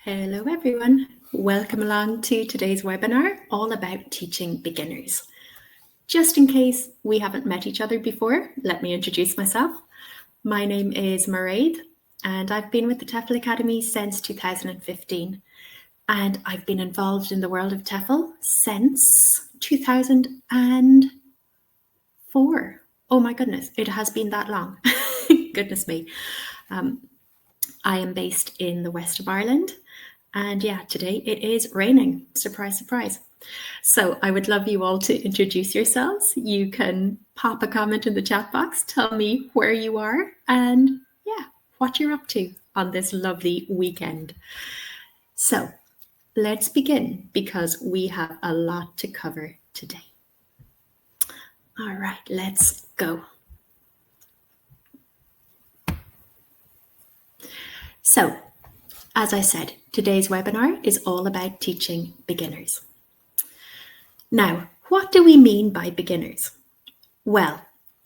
Hello everyone, welcome along to today's webinar all about teaching beginners. Just in case we haven't met each other before, let me introduce myself. My name is Mairead and I've been with the TEFL Academy since 2015 and I've been involved in the world of TEFL since 2004. Oh my goodness, it has been that long. Goodness me. I am based in the west of Ireland. And yeah, today it is raining. Surprise, surprise. So I would love you all to introduce yourselves. You can pop a comment in the chat box, tell me where you are and yeah, what you're up to on this lovely weekend. So let's begin because we have a lot to cover today. All right, let's go. So, as I said, today's webinar is all about teaching beginners. Now, what do we mean by beginners? Well,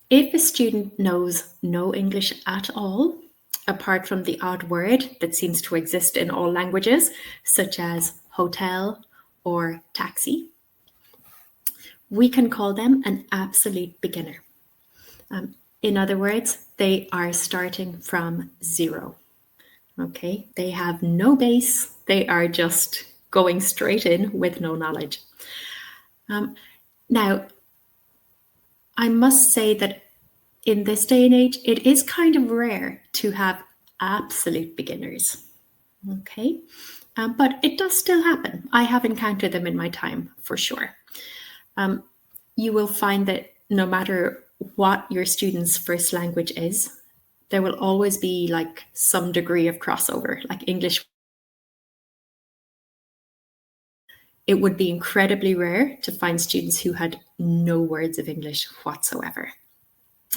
if a student knows no English at all, apart from the odd word that seems to exist in all languages, such as hotel or taxi, we can call them an absolute beginner. In other words, they are starting from zero. Okay, they have no base, they are just going straight in with no knowledge. Now, I must say that in this day and age, it is kind of rare to have absolute beginners, okay? But it does still happen. I have encountered them in my time, for sure. You will find that no matter what your student's first language is, there will always be like some degree of crossover, like English. It would be incredibly rare to find students who had no words of English whatsoever.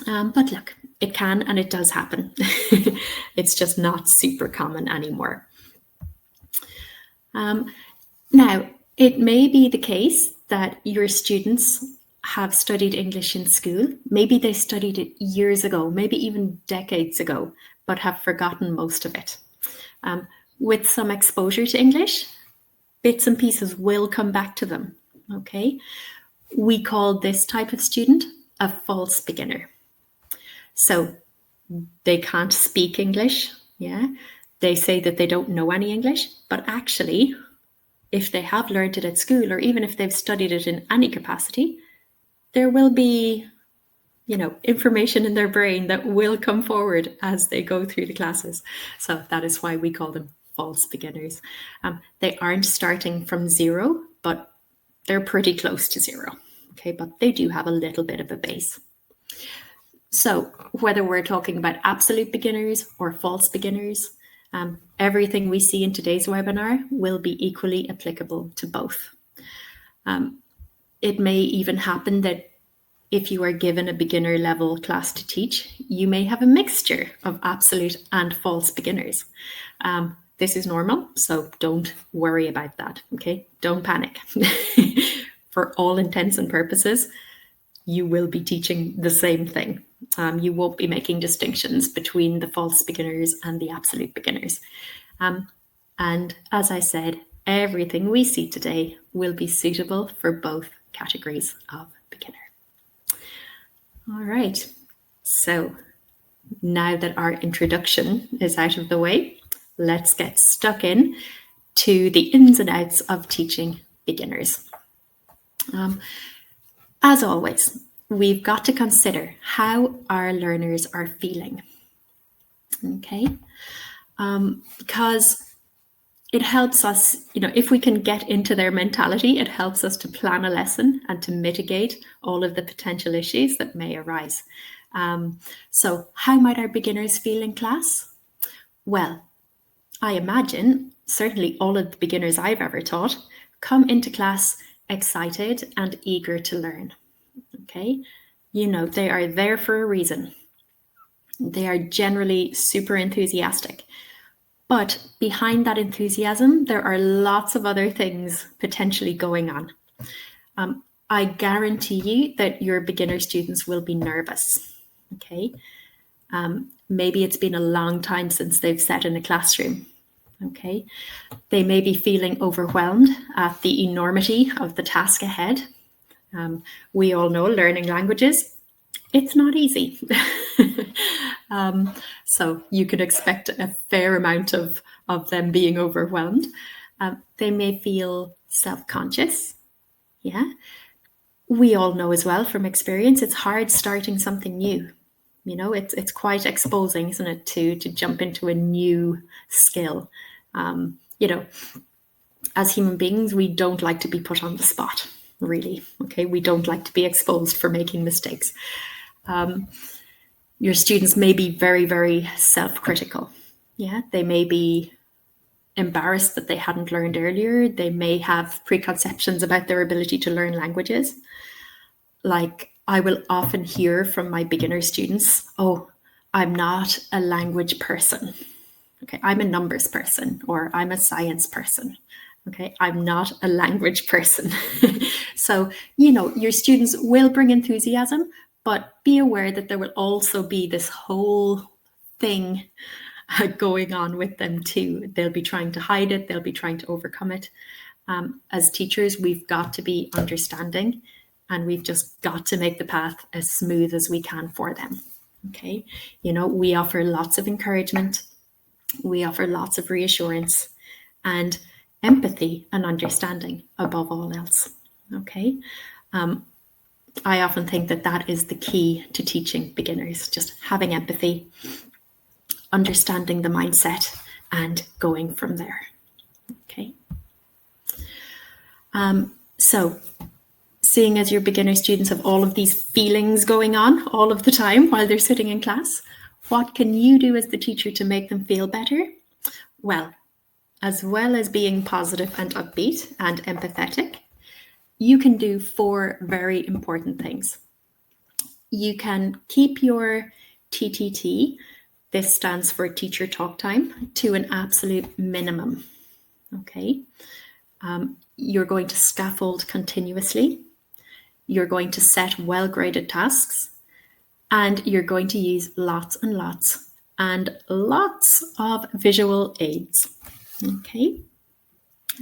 But look, it can and it does happen. It's just not super common anymore. Now, it may be the case that your students have studied English in school. Maybe they studied it years ago, maybe even decades ago, but have forgotten most of it. With some exposure to English, bits and pieces will come back to them, okay? We call this type of student a false beginner. So they can't speak English, yeah? They say that they don't know any English, but actually, if they have learned it at school, or even if they've studied it in any capacity, there will be, information in their brain that will come forward as they go through the classes. So that is why we call them false beginners. They aren't starting from zero, but they're pretty close to zero. Okay, but they do have a little bit of a base. So whether we're talking about absolute beginners or false beginners, everything we see in today's webinar will be equally applicable to both. It may even happen that if you are given a beginner level class to teach, you may have a mixture of absolute and false beginners. This is normal, so don't worry about that, okay? Don't panic. For all intents and purposes, you will be teaching the same thing. You won't be making distinctions between the false beginners and the absolute beginners. And as I said, everything we see today will be suitable for both categories of beginner. All right, so now that our introduction is out of the way, let's get stuck in to the ins and outs of teaching beginners. As always, we've got to consider how our learners are feeling, okay? Because it helps us, if we can get into their mentality, it helps us to plan a lesson and to mitigate all of the potential issues that may arise. So how might our beginners feel in class? Well, I imagine certainly all of the beginners I've ever taught come into class excited and eager to learn, okay? They are there for a reason. They are generally super enthusiastic. But behind that enthusiasm, there are lots of other things potentially going on. I guarantee you that your beginner students will be nervous, okay? Maybe it's been a long time since they've sat in a classroom, Okay, they may be feeling overwhelmed at the enormity of the task ahead. We all know learning languages, it's not easy. So you can expect a fair amount of them being overwhelmed. They may feel self-conscious. Yeah. We all know as well from experience, it's hard starting something new. You know, it's quite exposing, isn't it, to jump into a new skill. You know, as human beings, we don't like to be put on the spot, really. Okay, we don't like to be exposed for making mistakes. Your students may be very, very self-critical. Yeah, they may be embarrassed that they hadn't learned earlier. They may have preconceptions about their ability to learn languages. Like, I will often hear from my beginner students, oh, I'm not a language person. Okay, I'm a numbers person, or I'm a science person. Okay, I'm not a language person. So, you know, your students will bring enthusiasm, but be aware that there will also be this whole thing going on with them too. They'll be trying to hide it, they'll be trying to overcome it. As teachers, we've got to be understanding, and we've just got to make the path as smooth as we can for them. Okay, you know, we offer lots of encouragement, we offer lots of reassurance and empathy and understanding above all else. Okay, I often think that that is the key to teaching beginners, just having empathy, understanding the mindset, and going from there. Okay. So, seeing as your beginner students have all of these feelings going on all of the time while they're sitting in class, what can you do as the teacher to make them feel better? Well as being positive and upbeat and empathetic, you can do 4 very important things. You can keep your TTT, this stands for teacher talk time, to an absolute minimum. Okay. You're going to scaffold continuously. You're going to set well-graded tasks, and you're going to use lots and lots and lots of visual aids. Okay,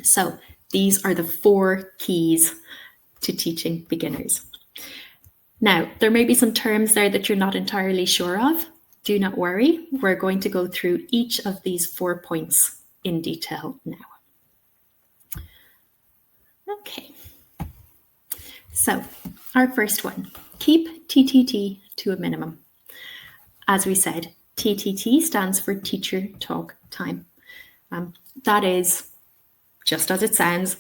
so these are the 4 keys to teaching beginners. Now, there may be some terms there that you're not entirely sure of. Do not worry, we're going to go through each of these 4 points in detail now. Okay, so our first one, keep TTT to a minimum. As we said, TTT stands for teacher talk time. That is, just as it sounds,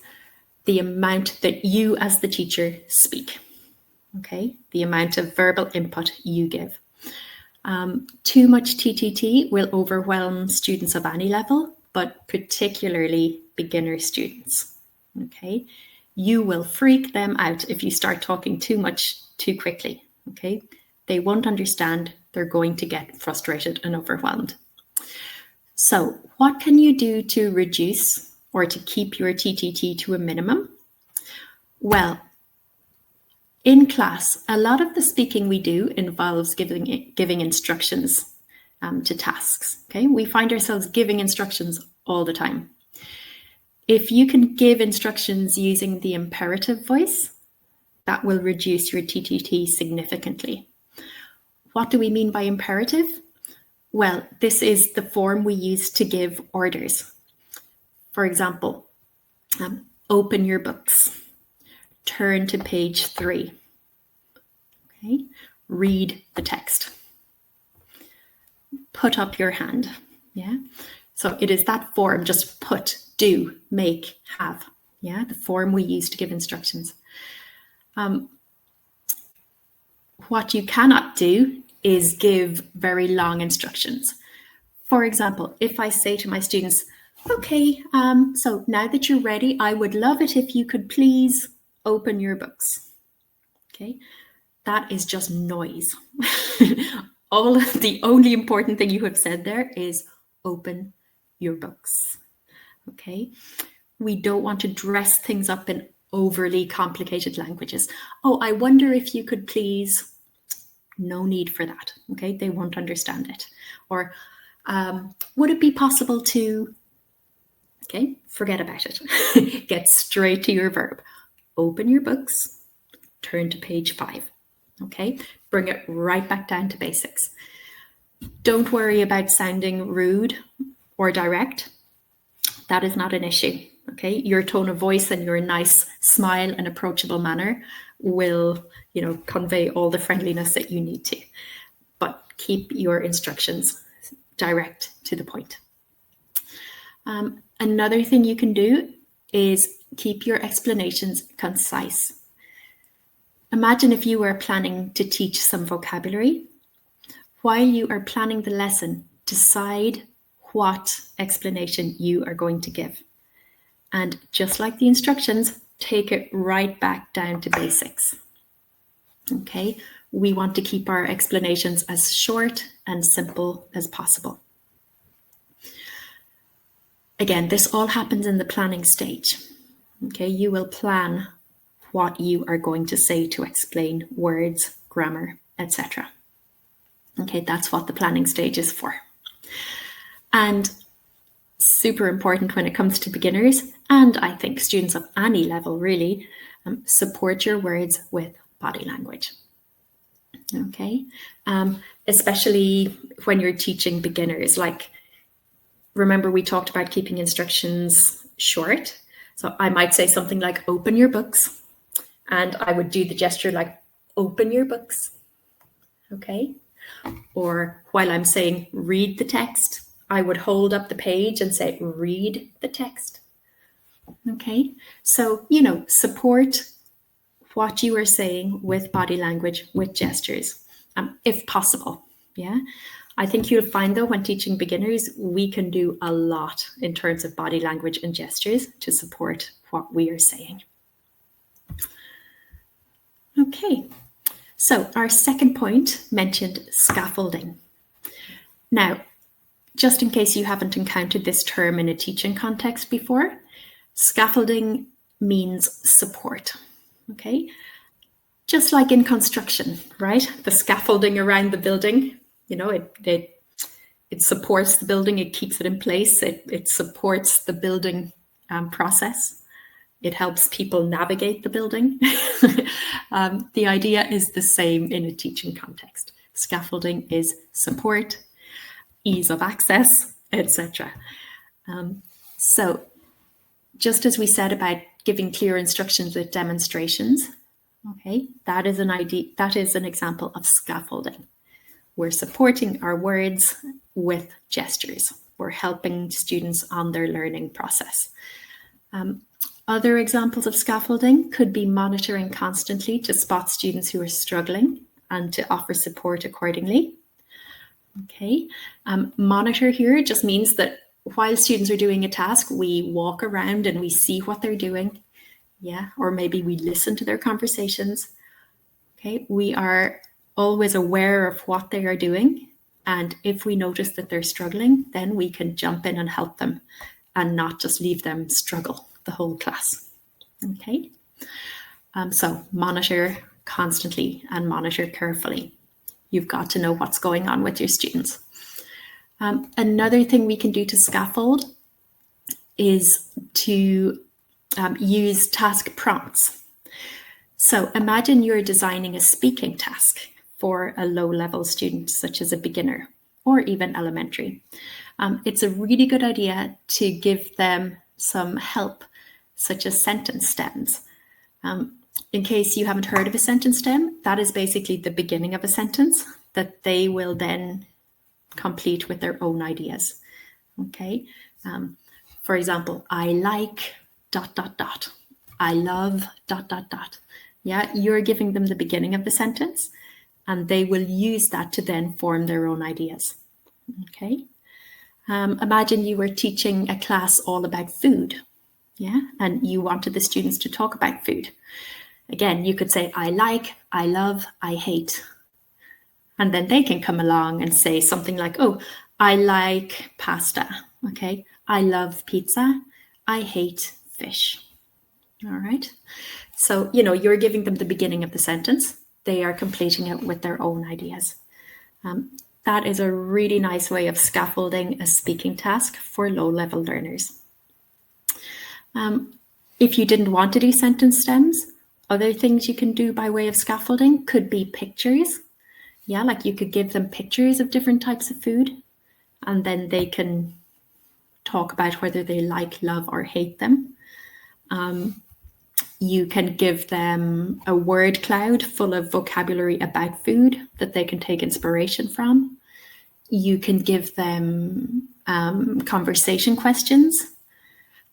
the amount that you as the teacher speak. Okay, the amount of verbal input you give. Too much TTT will overwhelm students of any level, but particularly beginner students. Okay, you will freak them out if you start talking too much too quickly. Okay, they won't understand, they're going to get frustrated and overwhelmed. So what can you do to reduce or to keep your TTT to a minimum? Well, in class, a lot of the speaking we do involves giving instructions to tasks. Okay, we find ourselves giving instructions all the time. If you can give instructions using the imperative voice, that will reduce your TTT significantly. What do we mean by imperative? Well, this is the form we use to give orders. For example, open your books, turn to page 3. Okay, read the text, put up your hand. Yeah, so it is that form, just put, do, make, have. Yeah, the form we use to give instructions. What you cannot do is give very long instructions. For example, if I say to my students, okay, so now that you're ready, I would love it if you could please open your books. Okay, that is just noise. The only important thing you have said there is open your books. Okay, we don't want to dress things up in overly complicated languages. Oh, I wonder if you could please. No need for that. Okay, they won't understand it. Or would it be possible to? Okay, forget about it. Get straight to your verb. Open your books, turn to page 5. Okay, bring it right back down to basics. Don't worry about sounding rude or direct. That is not an issue. Okay, your tone of voice and your nice smile and approachable manner will, convey all the friendliness that you need to. But keep your instructions direct to the point. Another thing you can do is keep your explanations concise. Imagine if you were planning to teach some vocabulary. While you are planning the lesson, decide what explanation you are going to give. And just like the instructions, take it right back down to basics. Okay, we want to keep our explanations as short and simple as possible. Again, this all happens in the planning stage. Okay, you will plan what you are going to say to explain words, grammar, etc. Okay, that's what the planning stage is for. And super important when it comes to beginners, and I think students of any level really, support your words with body language. Okay, especially when you're teaching beginners. Like, remember we talked about keeping instructions short. So I might say something like, open your books, and I would do the gesture like, open your books. Okay, or while I'm saying read the text, I would hold up the page and say, read the text. Okay, so, support what you are saying with body language, with gestures, if possible. Yeah, I think you'll find though, when teaching beginners, we can do a lot in terms of body language and gestures to support what we are saying. Okay, so our second point mentioned scaffolding. Now, just in case you haven't encountered this term in a teaching context before, scaffolding means support. Okay, just like in construction, right? The scaffolding around the building, it supports the building, it keeps it in place, it supports the building process. It helps people navigate the building. The idea is the same in a teaching context. Scaffolding is support, ease of access, etc. So just as we said about giving clear instructions with demonstrations, okay, that is an example of scaffolding. We're supporting our words with gestures. We're helping students on their learning process. Other examples of scaffolding could be monitoring constantly to spot students who are struggling and to offer support accordingly. Okay, monitor here just means that while students are doing a task, we walk around and we see what they're doing. Yeah, or maybe we listen to their conversations. Okay, we are always aware of what they are doing. And if we notice that they're struggling, then we can jump in and help them and not just leave them struggle the whole class. Okay, so monitor constantly and monitor carefully. You've got to know what's going on with your students. Another thing we can do to scaffold is to use task prompts. So imagine you're designing a speaking task for a low-level student, such as a beginner or even elementary. It's a really good idea to give them some help, such as sentence stems. In case you haven't heard of a sentence stem, that is basically the beginning of a sentence that they will then complete with their own ideas. Okay. For example, I like ... I love ... Yeah, you're giving them the beginning of the sentence and they will use that to then form their own ideas. Okay. Imagine you were teaching a class all about food. Yeah, and you wanted the students to talk about food. Again, you could say, I like, I love, I hate. And then they can come along and say something like, oh, I like pasta. Okay, I love pizza. I hate fish. All right. So, you're giving them the beginning of the sentence. They are completing it with their own ideas. That is a really nice way of scaffolding a speaking task for low-level learners. If you didn't want to do sentence stems, other things you can do by way of scaffolding could be pictures. Yeah, like you could give them pictures of different types of food, and then they can talk about whether they like, love, or hate them. You can give them a word cloud full of vocabulary about food that they can take inspiration from. You can give them conversation questions.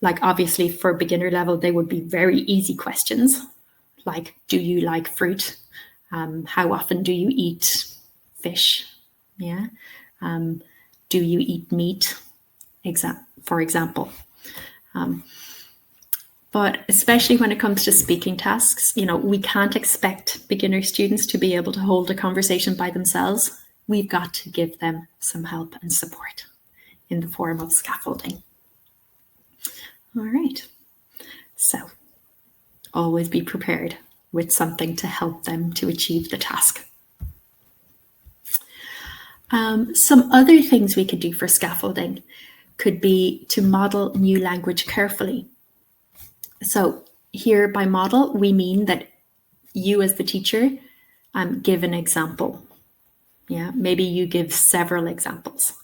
Like obviously for beginner level, they would be very easy questions. Like, do you like fruit? How often do you eat fish? Yeah. Do you eat meat? For example. But especially when it comes to speaking tasks, we can't expect beginner students to be able to hold a conversation by themselves. We've got to give them some help and support in the form of scaffolding. All right. So always be prepared with something to help them to achieve the task. Some other things we could do for scaffolding could be to model new language carefully. So here by model, we mean that you as the teacher give an example. Yeah, maybe you give several examples.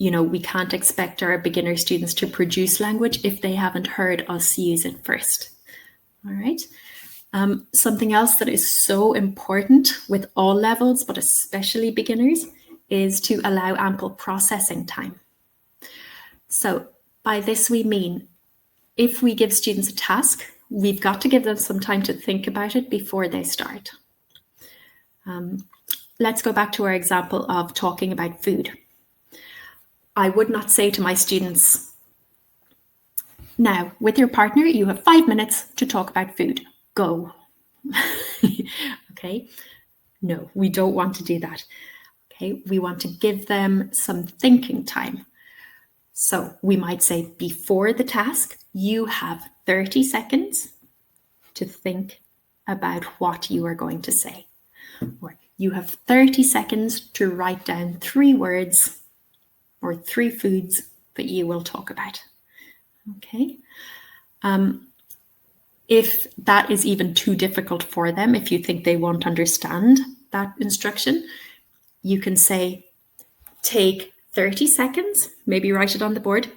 We can't expect our beginner students to produce language if they haven't heard us use it first. All right. Something else that is so important with all levels, but especially beginners, is to allow ample processing time. So by this we mean, if we give students a task, we've got to give them some time to think about it before they start. Let's go back to our example of talking about food. I would not say to my students, now, with your partner, you have 5 minutes to talk about food. Go. Okay? No, we don't want to do that. Okay? We want to give them some thinking time. So we might say, before the task, you have 30 seconds to think about what you are going to say. Or you have 30 seconds to write down 3 words or 3 foods that you will talk about. Okay. If that is even too difficult for them, if you think they won't understand that instruction, you can say, take 30 seconds, maybe write it on the board.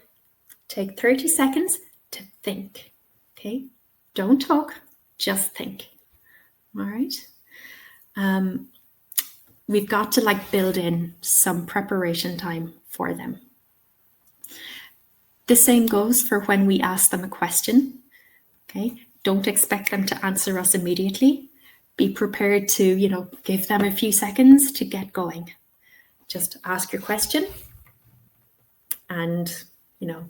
Take 30 seconds to think. Okay. Don't talk, just think. All right. We've got to build in some preparation time for them. The same goes for when we ask them a question. Okay, don't expect them to answer us immediately. Be prepared to, give them a few seconds to get going. Just ask your question and,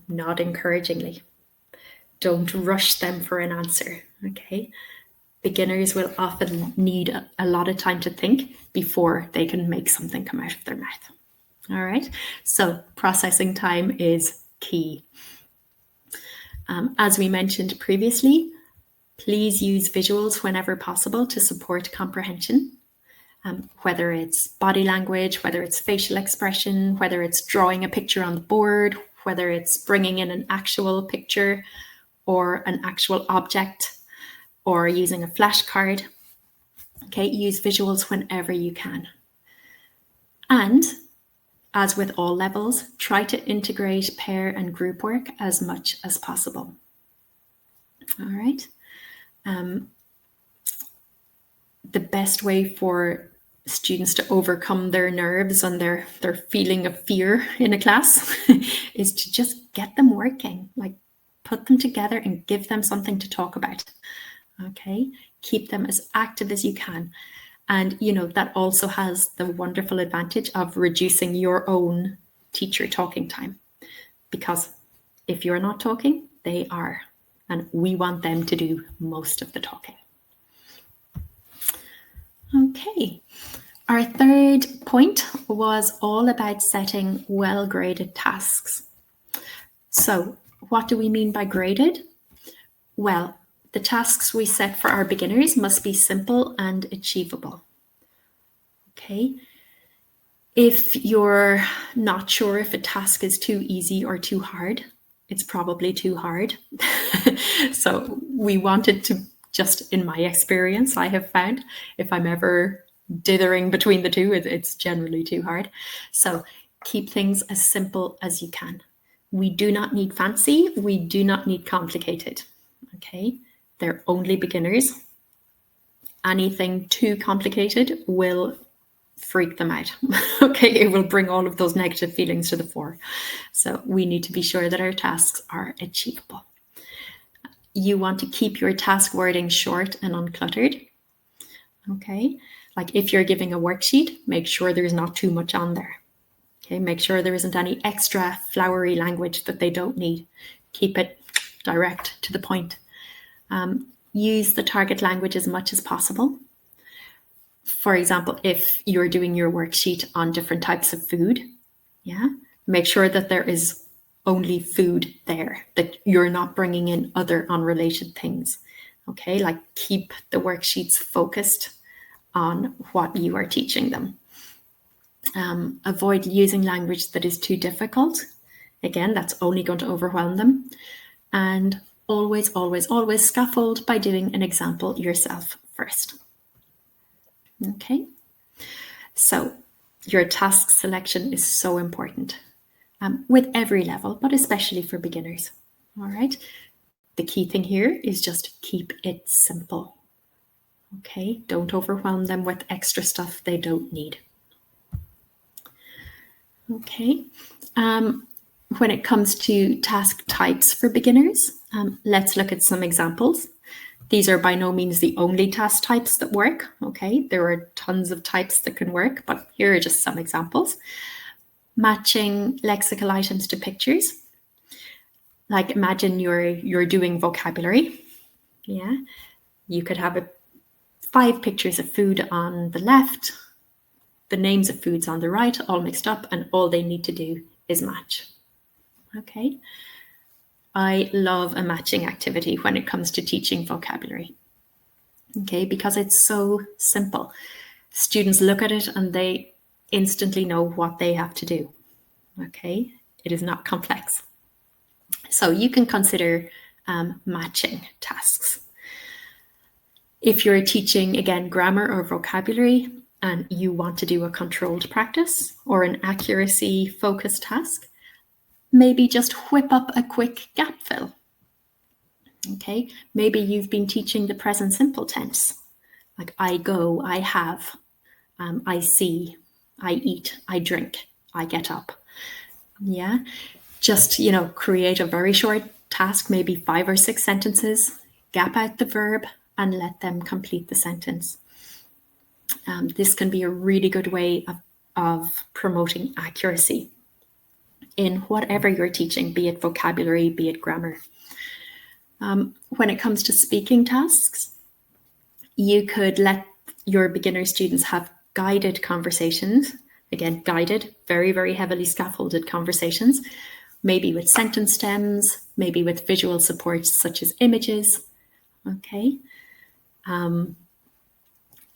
nod encouragingly. Don't rush them for an answer. Okay. Beginners will often need a lot of time to think before they can make something come out of their mouth. All right, so processing time is key. As we mentioned previously, please use visuals whenever possible to support comprehension, whether it's body language, whether it's facial expression, whether it's drawing a picture on the board, whether it's bringing in an actual picture or an actual object, or using a flashcard. Okay, use visuals whenever you can. And as with all levels, try to integrate pair and group work as much as possible. All right. The best way for students to overcome their nerves and their feeling of fear in a class is to just get them working, put them together and give them something to talk about. Okay, keep them as active as you can. And, that also has the wonderful advantage of reducing your own teacher talking time. Because if you're not talking, they are. And we want them to do most of the talking. Okay. Our third point was all about setting well-graded tasks. So what do we mean by graded? Well, the tasks we set for our beginners must be simple and achievable. Okay. If you're not sure if a task is too easy or too hard, it's probably too hard. So we wanted to, just in my experience, I have found if I'm ever dithering between the two, it's generally too hard. So keep things as simple as you can. We do not need fancy. We do not need complicated. Okay, they're only beginners. Anything too complicated will freak them out. Okay, it will bring all of those negative feelings to the fore. So we need to be sure that our tasks are achievable. You want to keep your task wording short and uncluttered. Okay, like if you're giving a worksheet, make sure there's not too much on there. Okay, make sure there isn't any extra flowery language that they don't need. Keep it direct to the point. Use the target language as much as possible. For example, if you're doing your worksheet on different types of food, make sure that there is only food there, that you're not bringing in other unrelated things. Okay, like keep the worksheets focused on what you are teaching them. Avoid using language that is too difficult. Again, that's only going to overwhelm them. And always, always, always scaffold by doing an example yourself first. Okay, so your task selection is so important with every level, but especially for beginners. All right, the key thing here is just keep it simple. Okay, don't overwhelm them with extra stuff they don't need. Okay, when it comes to task types for beginners, let's look at some examples. These are by no means the only task types that work, okay? There are tons of types that can work, but here are just some examples. Matching lexical items to pictures. Like imagine you're doing vocabulary, yeah? You could have 5 pictures of food on the left, the names of foods on the right, all mixed up, and all they need to do is match, okay? I love a matching activity when it comes to teaching vocabulary, okay, because it's so simple. Students look at it and they instantly know what they have to do, okay? It is not complex. So you can consider matching tasks. If you're teaching, again, grammar or vocabulary, and you want to do a controlled practice or an accuracy-focused task, maybe just whip up a quick gap fill. Okay, maybe you've been teaching the present simple tense, like I go, I have, I see, I eat, I drink, I get up. Yeah, just, create a very short task, maybe 5 or 6 sentences, gap out the verb and let them complete the sentence. This can be a really good way of promoting accuracy in whatever you're teaching, be it vocabulary, be it grammar. When it comes to speaking tasks, you could let your beginner students have guided conversations. Again, guided, very, very heavily scaffolded conversations, maybe with sentence stems, maybe with visual supports such as images, okay?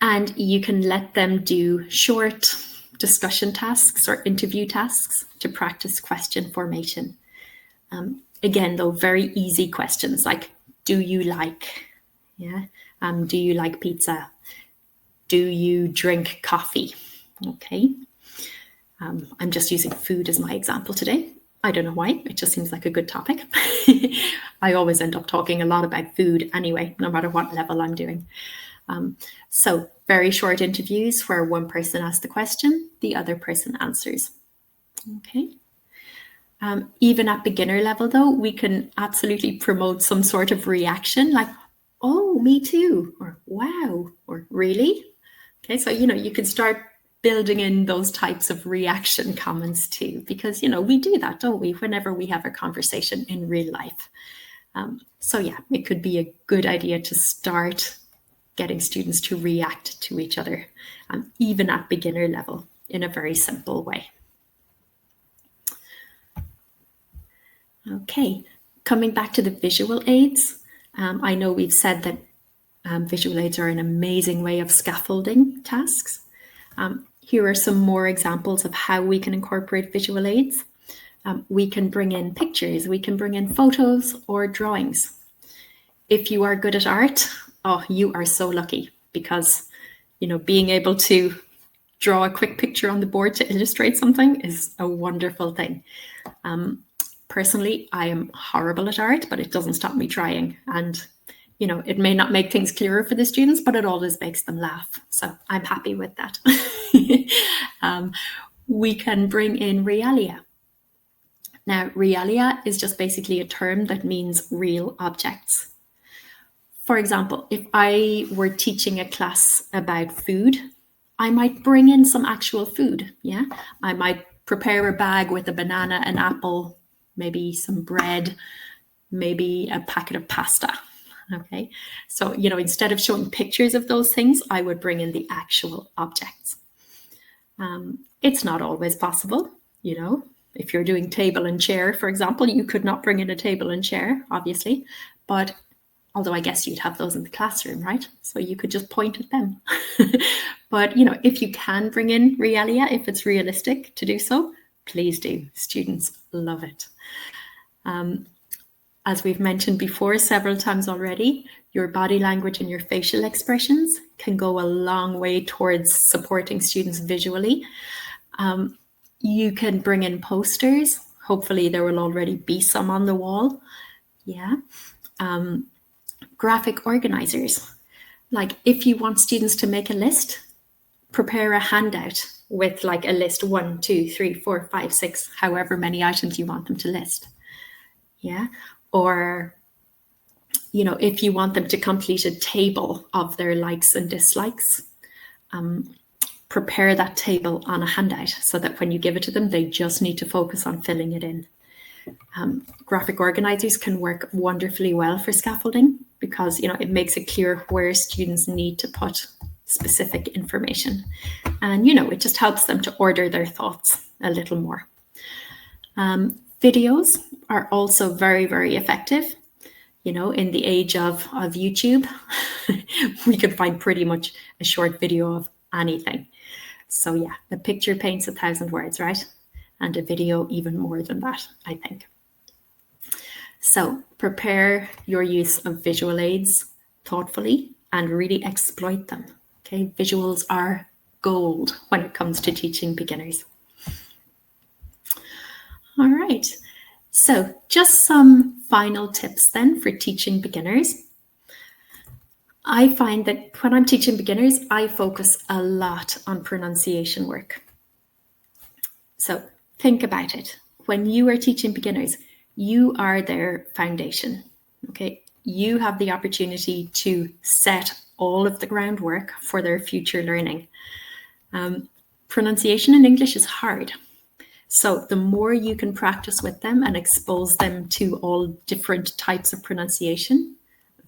And you can let them do short discussion tasks or interview tasks to practice question formation. Again, though, very easy questions like, do you like, do you like pizza? Do you drink coffee? Okay. I'm just using food as my example today. I don't know why, it just seems like a good topic. I always end up talking a lot about food anyway, no matter what level I'm doing. So very short interviews where one person asks the question, the other person answers. Okay. Even at beginner level though, we can absolutely promote some sort of reaction like, oh, me too, or wow, or really? Okay, so, you can start building in those types of reaction comments too, because, we do that, don't we, whenever we have a conversation in real life. So yeah, it could be a good idea to start getting students to react to each other, even at beginner level, in a very simple way. Okay, coming back to the visual aids, I know we've said that visual aids are an amazing way of scaffolding tasks. Here are some more examples of how we can incorporate visual aids. We can bring in pictures, we can bring in photos or drawings. If you are good at art, oh, you are so lucky, because, you know, being able to draw a quick picture on the board to illustrate something is a wonderful thing. Personally, I am horrible at art, but it doesn't stop me trying. And, you know, it may not make things clearer for the students, but it always makes them laugh. So I'm happy with that. We can bring in realia. Now, realia is just basically a term that means real objects. For example, if I were teaching a class about food, I might bring in some actual food. Yeah, I might prepare a bag with a banana, an apple, maybe some bread, maybe a packet of pasta. Okay, so, you know, instead of showing pictures of those things, I would bring in the actual objects. It's not always possible, you know. If you're doing table and chair, for example, you could not bring in a table and chair, obviously, but although I guess you'd have those in the classroom, right? So you could just point at them. But, you know, if you can bring in realia, if it's realistic to do so, please do. Students love it. As we've mentioned before several times already, your body language and your facial expressions can go a long way towards supporting students visually. You can bring in posters. Hopefully there will already be some on the wall. Yeah. Graphic organizers. Like, if you want students to make a list, prepare a handout with like a list 1, 2, 3, 4, 5, 6, however many items you want them to list. Yeah. Or, you know, if you want them to complete a table of their likes and dislikes, prepare that table on a handout so that when you give it to them, they just need to focus on filling it in. Graphic organizers can work wonderfully well for scaffolding, because, you know, it makes it clear where students need to put specific information. And, you know, it just helps them to order their thoughts a little more. Videos are also very, very effective. You know, in the age of YouTube, we could find pretty much a short video of anything. So yeah, a picture paints 1,000 words, right? And a video even more than that, I think. So prepare your use of visual aids thoughtfully and really exploit them. Okay, visuals are gold when it comes to teaching beginners. All right, so just some final tips then for teaching beginners. I find that when I'm teaching beginners, I focus a lot on pronunciation work. So think about it. When you are teaching beginners, you are their foundation. Okay, you have the opportunity to set all of the groundwork for their future learning. Pronunciation in English is hard. So the more you can practice with them and expose them to all different types of pronunciation,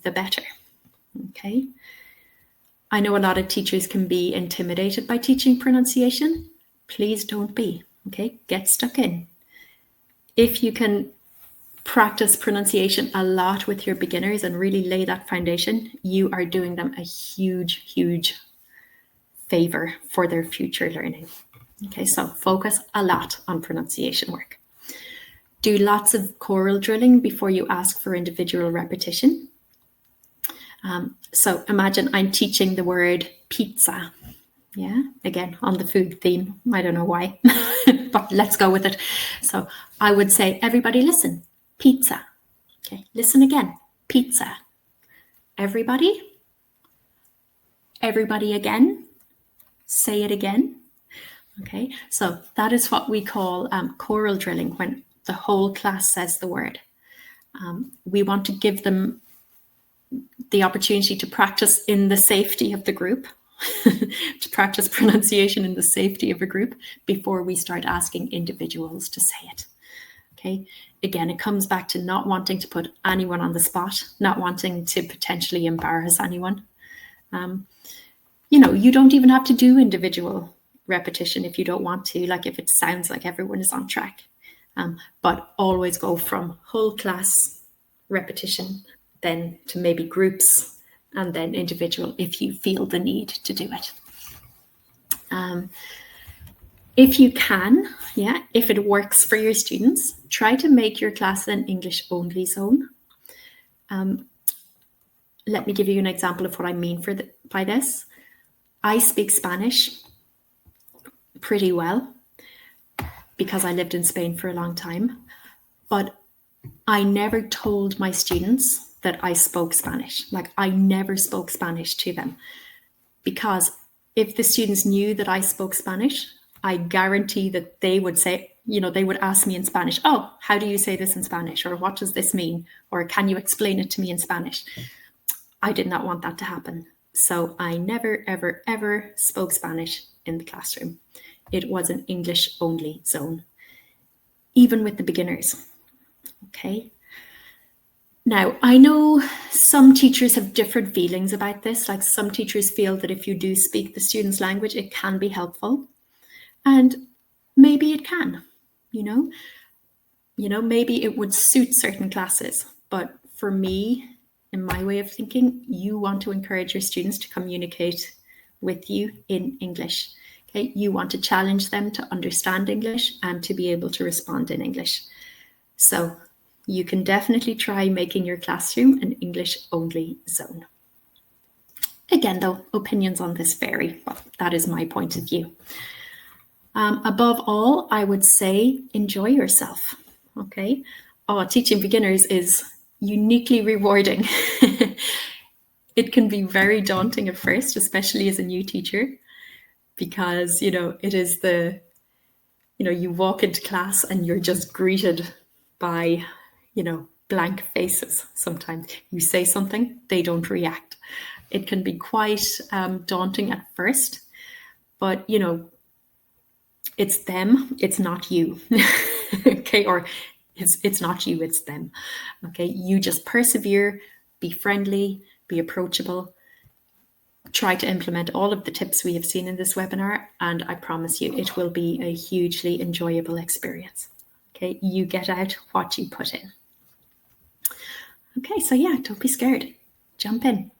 the better. Okay. I know a lot of teachers can be intimidated by teaching pronunciation. Please don't be. Okay, get stuck in. If you can practice pronunciation a lot with your beginners and really lay that foundation, you are doing them a huge, huge favor for their future learning. Okay, so focus a lot on pronunciation work. Do lots of choral drilling before you ask for individual repetition. So imagine I'm teaching the word pizza. Yeah, again, on the food theme. I don't know why, but let's go with it. So I would say, everybody listen, pizza. Okay, listen again, pizza. Everybody again, say it again. Okay, so that is what we call choral drilling, when the whole class says the word. We want to give them the opportunity to practice in the safety of the group, to practice pronunciation in the safety of a group before we start asking individuals to say it. Okay, again, it comes back to not wanting to put anyone on the spot, not wanting to potentially embarrass anyone. You know, you don't even have to do individual repetition if you don't want to, like if it sounds like everyone is on track. But always go from whole class repetition, then to maybe groups, and then individual if you feel the need to do it. If you can, Yeah, if it works for your students, try to make your class an English-only zone. Let me give you an example of what I mean by this. I speak Spanish pretty well because I lived in Spain for a long time, but I never told my students that I spoke Spanish. Like, I never spoke Spanish to them, because if the students knew that I spoke Spanish, I guarantee that they would say, they would ask me in Spanish, oh, how do you say this in Spanish? Or what does this mean? Or can you explain it to me in Spanish? I did not want that to happen. So I never, ever, ever spoke Spanish in the classroom. It was an English-only zone, even with the beginners. Okay. Now, I know some teachers have different feelings about this. Like, some teachers feel that if you do speak the student's language, it can be helpful. And maybe it can, maybe it would suit certain classes. But for me, in my way of thinking, you want to encourage your students to communicate with you in English. Okay, you want to challenge them to understand English and to be able to respond in English. So you can definitely try making your classroom an English-only zone. Again, though, opinions on this vary, but that is my point of view. Above all, I would say enjoy yourself. Okay. Teaching beginners is uniquely rewarding. It can be very daunting at first, especially as a new teacher, because, it is you walk into class and you're just greeted by, blank faces. Sometimes you say something, they don't react. It can be quite daunting at first, but, it's them, it's not you. Okay, or it's not you, it's them. Okay, you just persevere, be friendly, be approachable, try to implement all of the tips we have seen in this webinar, and I promise you it will be a hugely enjoyable experience. Okay, you get out what you put in. Okay, so yeah, don't be scared, jump in.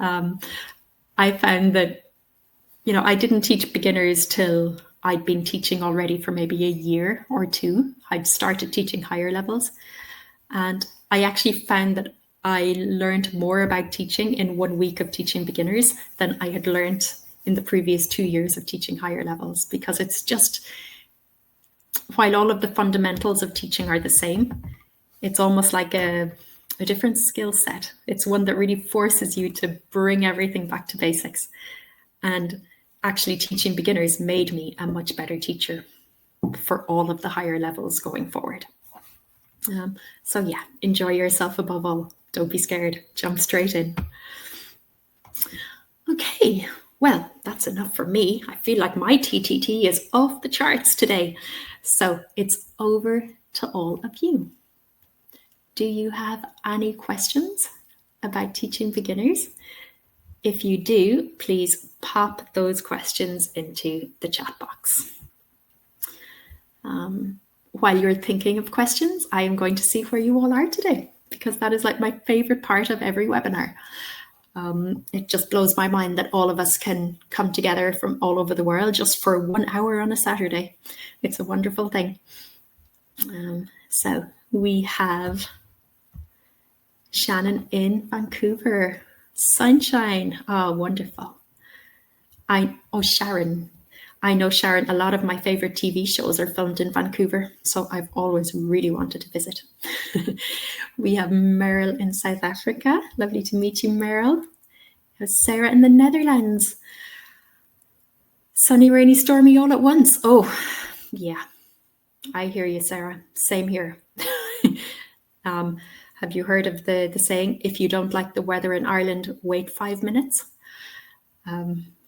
I found that, I didn't teach beginners till I'd been teaching already for maybe a year or two. I'd started teaching higher levels, and I actually found that I learned more about teaching in 1 week of teaching beginners than I had learned in the previous 2 years of teaching higher levels, because it's just, while all of the fundamentals of teaching are the same, it's almost like a different skill set. It's one that really forces you to bring everything back to basics. And actually teaching beginners made me a much better teacher for all of the higher levels going forward. So yeah, enjoy yourself above all. Don't be scared. Jump straight in. Okay, well, that's enough for me. I feel like my TTT is off the charts today. So it's over to all of you. Do you have any questions about teaching beginners? If you do, please pop those questions into the chat box. While you're thinking of questions, I am going to see where you all are today, because that is like my favorite part of every webinar. It just blows my mind that all of us can come together from all over the world just for 1 hour on a Saturday. It's a wonderful thing. So we have Shannon in Vancouver. Sunshine. Oh, wonderful. Sharon. I know, Sharon, a lot of my favorite TV shows are filmed in Vancouver, so I've always really wanted to visit. We have Meryl in South Africa. Lovely to meet you, Meryl. We have Sarah in the Netherlands. Sunny, rainy, stormy all at once. Oh, yeah. I hear you, Sarah. Same here. Have you heard of the saying, if you don't like the weather in Ireland, wait 5 minutes?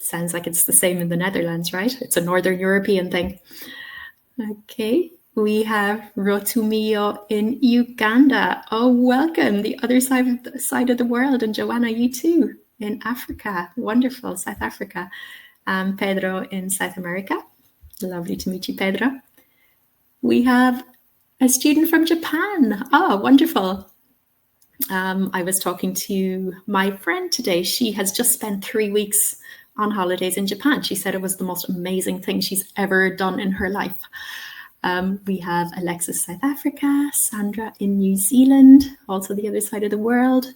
Sounds like it's the same in the Netherlands, right? It's a Northern European thing. Okay, we have Rotumio in Uganda. Oh, welcome, the other side of the world. And Joanna, you too, in Africa. Wonderful, South Africa. Pedro in South America. Lovely to meet you, Pedro. We have a student from Japan. Oh, wonderful. I was talking to my friend today. She has just spent 3 weeks on holidays in Japan. She said it was the most amazing thing she's ever done in her life. We have Alexis, South Africa, Sandra in New Zealand, also the other side of the world.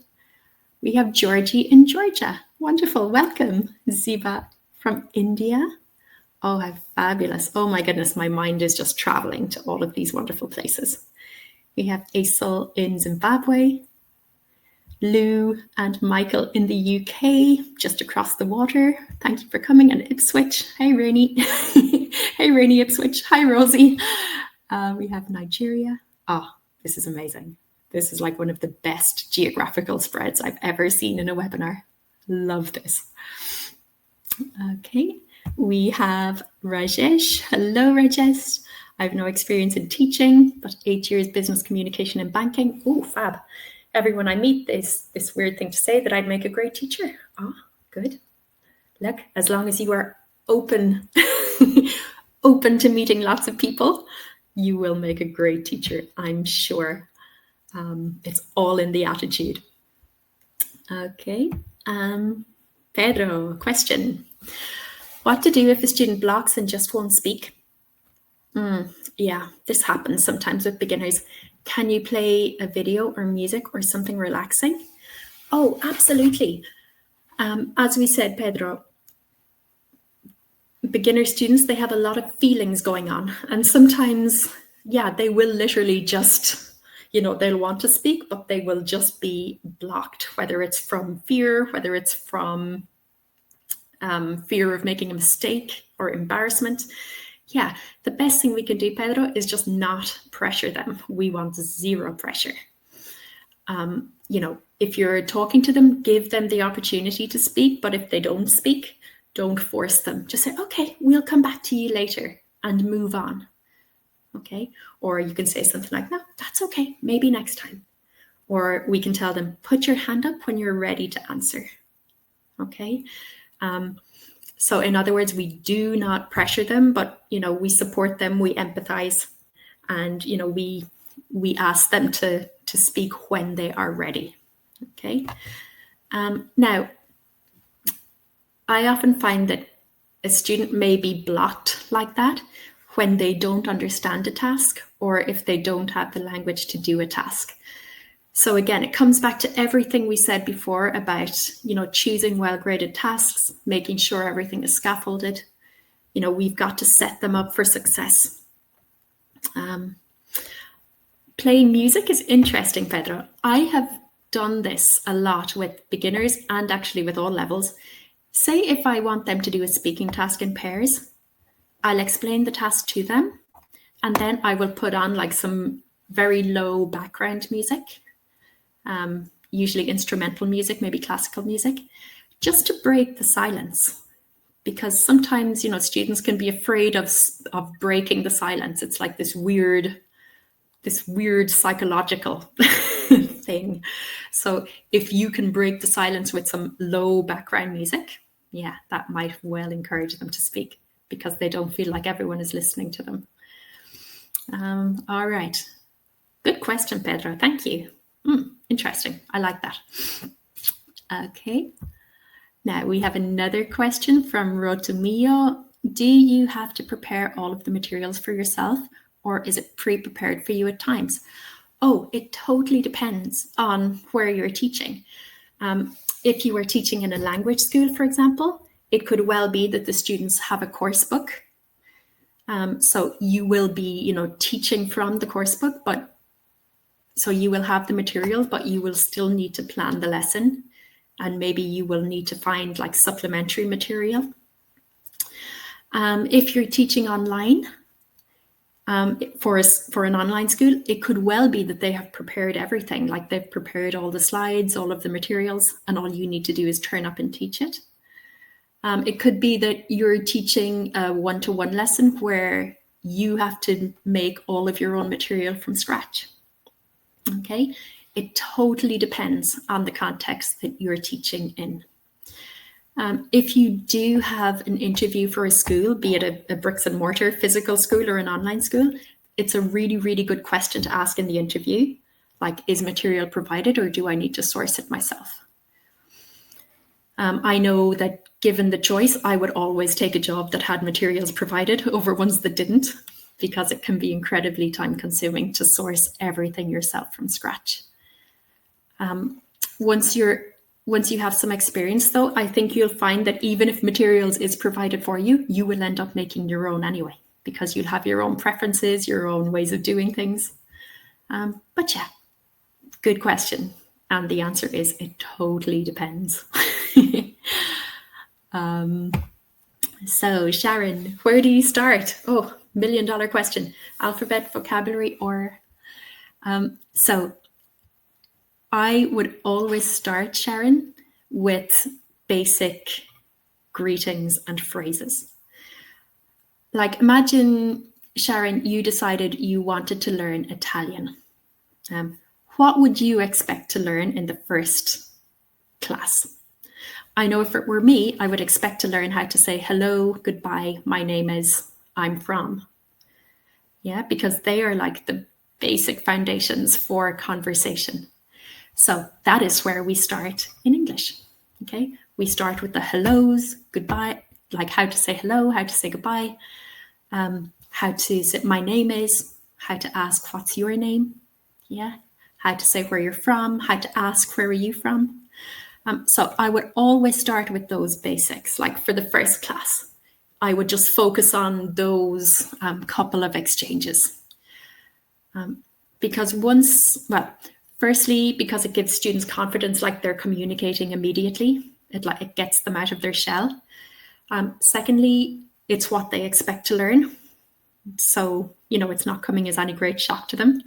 We have Georgie in Georgia. Wonderful, welcome. Ziba from India. Oh, how fabulous. Oh my goodness, my mind is just traveling to all of these wonderful places. We have Aisel in Zimbabwe, Lou and Michael in the UK, just across the water. Thank you for coming. And Ipswich. Hey, Rainy. Hey, Rainy Ipswich. Hi, Rosie. We have Nigeria. Oh, this is amazing. This is like one of the best geographical spreads I've ever seen in a webinar. Love this. Okay, we have Rajesh. Hello, Rajesh. I have no experience in teaching, but 8 years business communication and banking. Oh, fab. Everyone I meet, this weird thing to say that I'd make a great teacher. Oh, good. Look, as long as you are open, open to meeting lots of people, you will make a great teacher, I'm sure. It's all in the attitude. Okay. Pedro, question. What to do if a student blocks and just won't speak? Yeah, this happens sometimes with beginners. Can you play a video or music or something relaxing? Oh, absolutely. As we said, Pedro, beginner students, they have a lot of feelings going on. And sometimes, yeah, they will literally just, they'll want to speak, but they will just be blocked, whether it's from fear, whether it's from fear of making a mistake or embarrassment. Yeah, the best thing we can do, Pedro, is just not pressure them. We want zero pressure. If you're talking to them, give them the opportunity to speak. But if they don't speak, don't force them. Just say, okay, we'll come back to you later and move on. Okay. Or you can say something like, no, that's okay. Maybe next time. Or we can tell them, put your hand up when you're ready to answer. Okay. So in other words, we do not pressure them, but, we support them, we empathize, and, we ask them to speak when they are ready. Okay. Now, I often find that a student may be blocked like that when they don't understand a task or if they don't have the language to do a task. So again, it comes back to everything we said before about, choosing well-graded tasks, making sure everything is scaffolded. We've got to set them up for success. Playing music is interesting, Pedro. I have done this a lot with beginners and actually with all levels. Say if I want them to do a speaking task in pairs, I'll explain the task to them, and then I will put on like some very low background music, usually instrumental music, maybe classical music, just to break the silence. Because sometimes, students can be afraid of breaking the silence. It's like this weird psychological thing. So if you can break the silence with some low background music, yeah, that might well encourage them to speak because they don't feel like everyone is listening to them. All right. Good question, Pedro. Thank you. Interesting. I like that. Okay. Now we have another question from Rotomio. Do you have to prepare all of the materials for yourself, or is it pre-prepared for you at times? Oh, it totally depends on where you're teaching. If you are teaching in a language school, for example, it could well be that the students have a course book. So you will be, teaching from the course book, but so you will have the material, but you will still need to plan the lesson. And maybe you will need to find like supplementary material. If you're teaching online, for an online school, it could well be that they have prepared everything, like they've prepared all the slides, all of the materials, and all you need to do is turn up and teach it. It could be that you're teaching a one-to-one lesson where you have to make all of your own material from scratch. Okay, it totally depends on the context that you're teaching in. If you do have an interview for a school, be it a bricks and mortar physical school or an online school, it's a really, really good question to ask in the interview. Like, is material provided or do I need to source it myself? I know that given the choice, I would always take a job that had materials provided over ones that didn't, because it can be incredibly time consuming to source everything yourself from scratch. Once you have some experience, though, I think you'll find that even if materials is provided for you, you will end up making your own anyway, because you'll have your own preferences, your own ways of doing things. But yeah, good question. And the answer is it totally depends. So Sharon, where do you start? Oh, $1 million question. Alphabet, vocabulary, or... So I would always start, Sharon, with basic greetings and phrases. Like, imagine, Sharon, you decided you wanted to learn Italian. What would you expect to learn in the first class? I know if it were me, I would expect to learn how to say hello, goodbye, my name is, I'm from. Yeah, because they are like the basic foundations for conversation. So that is where we start in English. Okay, we start with the hellos, goodbye, like how to say hello, how to say goodbye, how to say my name is, how to ask what's your name, yeah, how to say where you're from, how to ask where are you from. So I would always start with those basics. Like for the first class, I would just focus on those couple of exchanges. Because firstly, because it gives students confidence, like they're communicating immediately. It gets them out of their shell. Secondly, it's what they expect to learn. So, it's not coming as any great shock to them.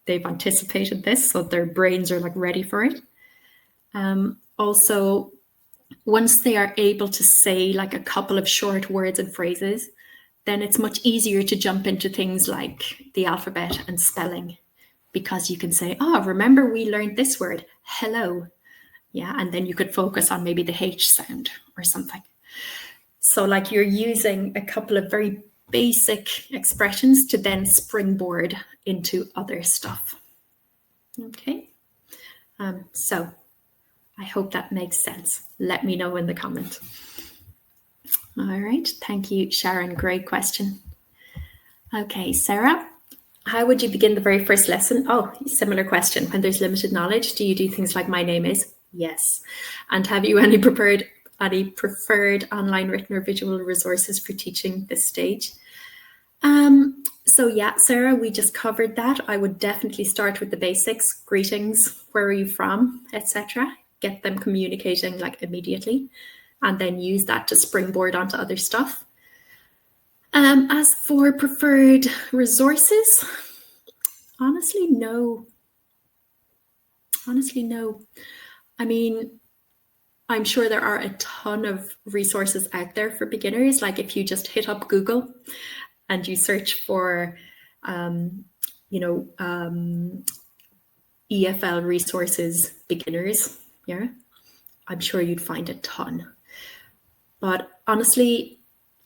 They've anticipated this, so their brains are like ready for it. Also, once they are able to say like a couple of short words and phrases, then it's much easier to jump into things like the alphabet and spelling, because you can say, remember we learned this word, hello. Yeah, and then you could focus on maybe the H sound or something. So like you're using a couple of very basic expressions to then springboard into other stuff. Okay, so I hope that makes sense. Let me know in the comment. All right, thank you, Sharon. Great question. Okay, Sarah, how would you begin the very first lesson? Oh, similar question. When there's limited knowledge, do you do things like my name is? Yes. And have you any preferred online written or visual resources for teaching this stage? So yeah, Sarah, we just covered that. I would definitely start with the basics, greetings, where are you from, etc. Get them communicating like immediately, and then use that to springboard onto other stuff. As for preferred resources, honestly, no. I mean, I'm sure there are a ton of resources out there for beginners. Like if you just hit up Google and you search for, EFL resources beginners, yeah, I'm sure you'd find a ton. But honestly,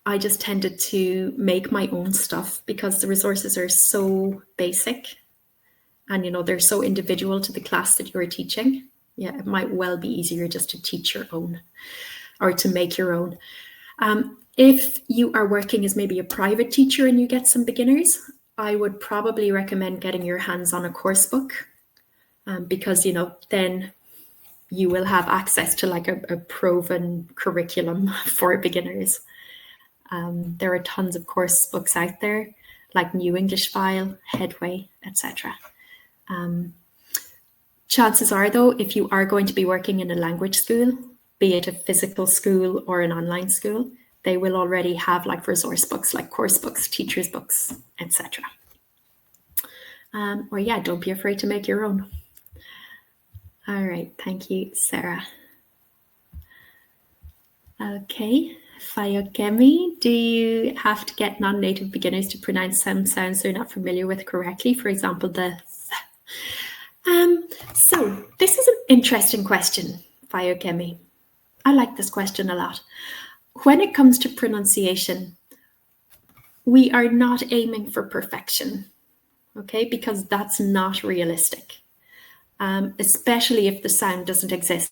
I just tended to make my own stuff because the resources are so basic and, they're so individual to the class that you're teaching. Yeah, it might well be easier just to teach your own or to make your own. If you are working as maybe a private teacher and you get some beginners, I would probably recommend getting your hands on a course book, because, then you will have access to like a proven curriculum for beginners. There are tons of course books out there, like New English File, Headway, etc. Chances are, though, if you are going to be working in a language school, be it a physical school or an online school, they will already have like resource books, like course books, teachers' books, etc. Or yeah, don't be afraid to make your own. All right, thank you, Sarah. Okay, Fayokemi, do you have to get non-native beginners to pronounce some sounds they're not familiar with correctly? For example, the th. So this is an interesting question, Fayokemi. I like this question a lot. When it comes to pronunciation, we are not aiming for perfection, okay? Because that's not realistic, especially if the sound doesn't exist.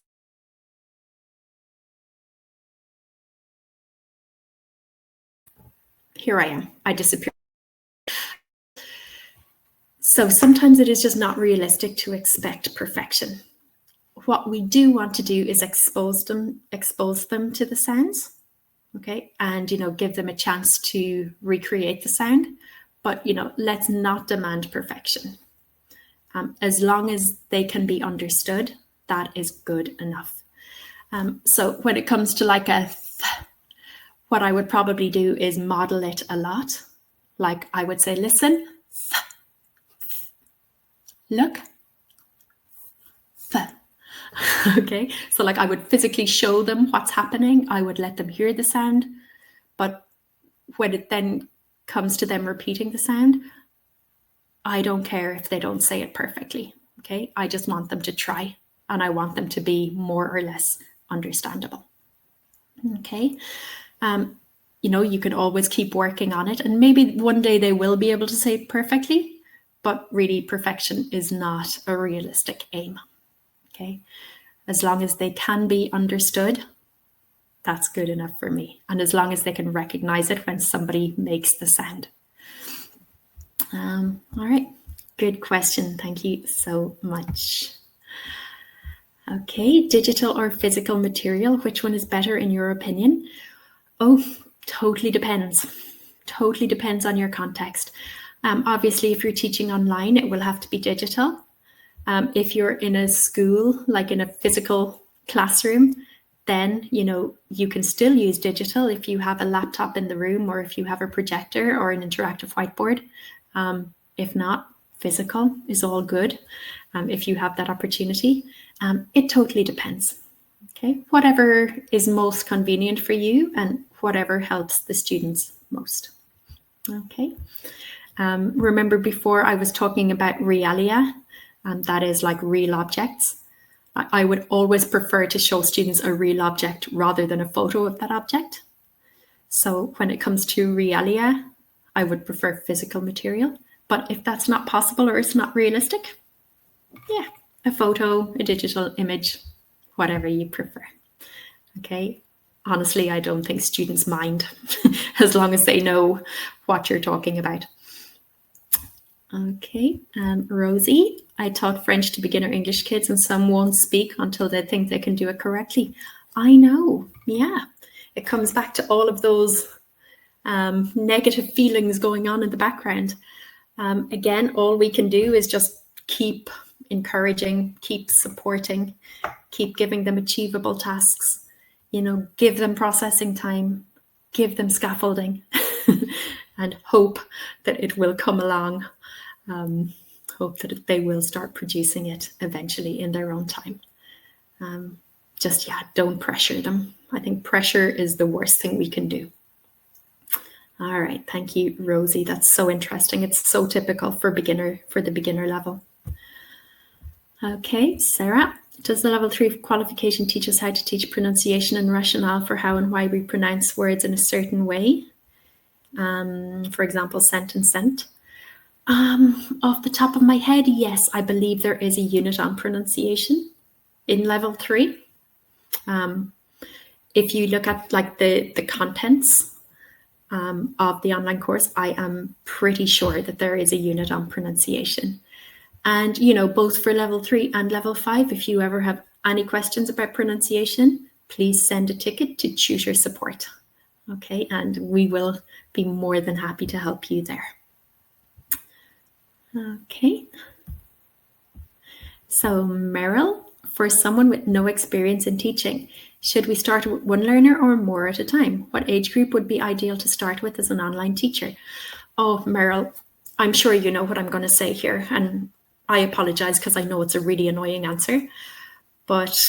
here I am. I disappear. So sometimes it is just not realistic to expect perfection. What we do want to do is expose them to the sounds, okay, and give them a chance to recreate the sound. But let's not demand perfection. As long as they can be understood, that is good enough. So when it comes to like a what I would probably do is model it a lot. Like I would say, listen, look, okay. So like I would physically show them what's happening. I would let them hear the sound. But when it then comes to them repeating the sound, I don't care if they don't say it perfectly, okay? I just want them to try, and I want them to be more or less understandable, okay? You can always keep working on it, and maybe one day they will be able to say it perfectly, but really perfection is not a realistic aim, okay? As long as they can be understood, that's good enough for me. And as long as they can recognize it when somebody makes the sound. All right, good question. Thank you so much. Okay, digital or physical material, which one is better in your opinion? Oh, totally depends. Totally depends on your context. Obviously, if you're teaching online, it will have to be digital. If you're in a school, like in a physical classroom, then you can still use digital if you have a laptop in the room, or if you have a projector or an interactive whiteboard. If not, physical is all good if you have that opportunity. It totally depends. Okay, whatever is most convenient for you and whatever helps the students most. Okay. Remember before I was talking about realia, that is like real objects. I would always prefer to show students a real object rather than a photo of that object. So when it comes to realia, I would prefer physical material. But if that's not possible or it's not realistic, yeah, a photo, a digital image, whatever you prefer. Okay. Honestly, I don't think students mind as long as they know what you're talking about. Okay, Rosie, I taught French to beginner English kids and some won't speak until they think they can do it correctly. I know, yeah. It comes back to all of those negative feelings going on in the background. Again, all we can do is just keep encouraging, keep supporting, keep giving them achievable tasks, give them processing time, give them scaffolding, and hope that it will come along. Hope that they will start producing it eventually in their own time. Don't pressure them. I think pressure is the worst thing we can do. All right, thank you, Rosie. That's so interesting. It's so typical for the beginner level. Okay, Sarah, does the level 3 qualification teach us how to teach pronunciation and rationale for how and why we pronounce words in a certain way? For example, scent and scent. Off the top of my head, yes, I believe there is a unit on pronunciation in level 3. If you look at like the contents of the online course, I am pretty sure that there is a unit on pronunciation. And, both for level 3 and level 5, if you ever have any questions about pronunciation, please send a ticket to tutor support. Okay, and we will be more than happy to help you there. Okay. So Meryl, for someone with no experience in teaching, should we start with one learner or more at a time? What age group would be ideal to start with as an online teacher? Oh, Meryl, I'm sure you know what I'm going to say here, and I apologize because I know it's a really annoying answer, but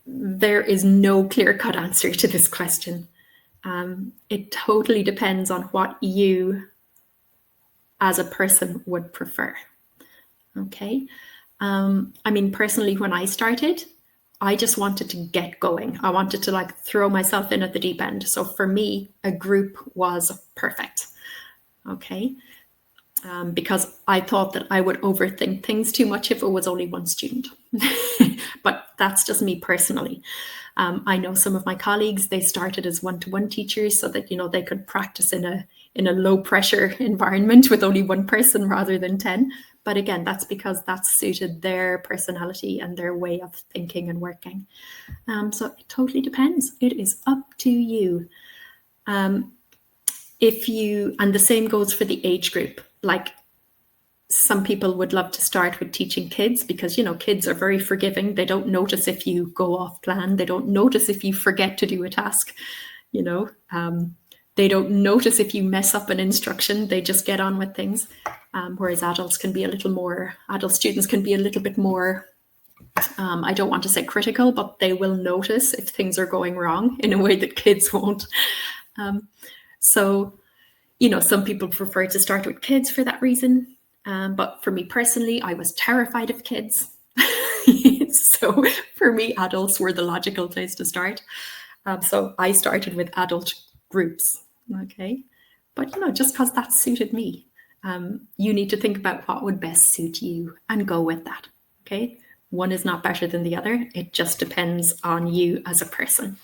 there is no clear-cut answer to this question. It totally depends on what you as a person would prefer. Okay. Personally, when I started, I just wanted to get going. I wanted to throw myself in at the deep end. So for me, a group was perfect. Okay. Because I thought that I would overthink things too much if it was only one student. But that's just me personally. I know some of my colleagues, they started as one-to-one teachers so that, they could practice in a low pressure environment with only one person rather than 10. But again, that's because that's suited their personality and their way of thinking and working. So it totally depends. It is up to you. And the same goes for the age group. Like, some people would love to start with teaching kids because, kids are very forgiving. They don't notice if you go off plan. They don't notice if you forget to do a task. They don't notice if you mess up an instruction. They just get on with things. Whereas adult students can be a little bit more, I don't want to say critical, but they will notice if things are going wrong in a way that kids won't. So, some people prefer to start with kids for that reason. But for me personally, I was terrified of kids. So for me, adults were the logical place to start. So I started with adult groups. Okay. But, just because that suited me, you need to think about what would best suit you and go with that. Okay. One is not better than the other. It just depends on you as a person.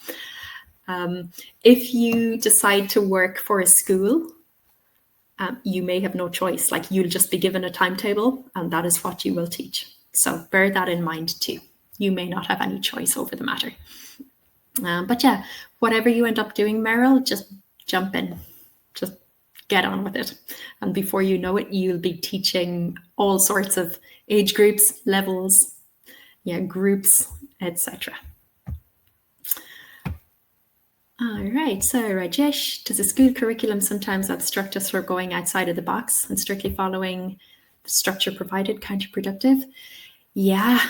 If you decide to work for a school, you may have no choice. Like, you'll just be given a timetable and that is what you will teach. So bear that in mind too. You may not have any choice over the matter. But yeah, whatever you end up doing, Meryl, just jump in. Just get on with it. And before you know it, you'll be teaching all sorts of age groups, levels, groups, etc. All right, so Rajesh, does the school curriculum sometimes obstruct us from going outside of the box and strictly following the structure provided counterproductive? Yeah,